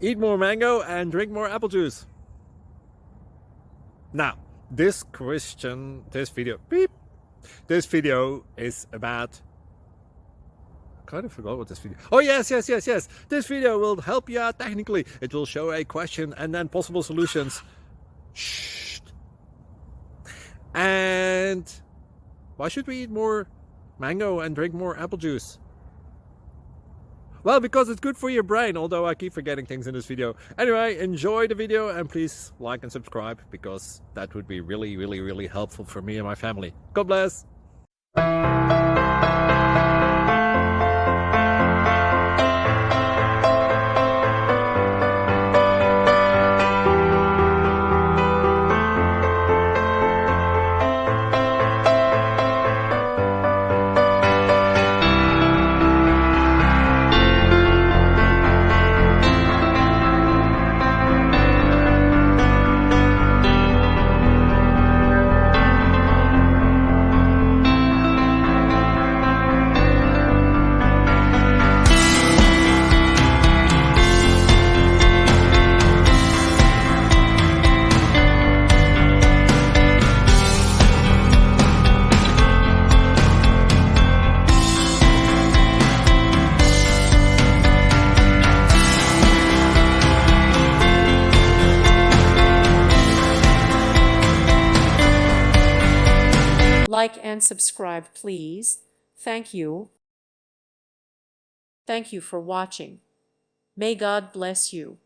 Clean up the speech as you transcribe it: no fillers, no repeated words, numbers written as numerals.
Eat more mango and drink more apple juice. Now, this video is about, I kind of forgot what this video. Oh, yes. This video will help you out technically. It will show a question and then possible solutions. Shh. And why should we eat more mango and drink more apple juice? Well, because it's good for your brain, although I keep forgetting things in this video. Anyway, enjoy the video and please like and subscribe, because that would be really helpful for me and my family. God bless. Like and subscribe, please. Thank you. Thank you for watching. May God bless you.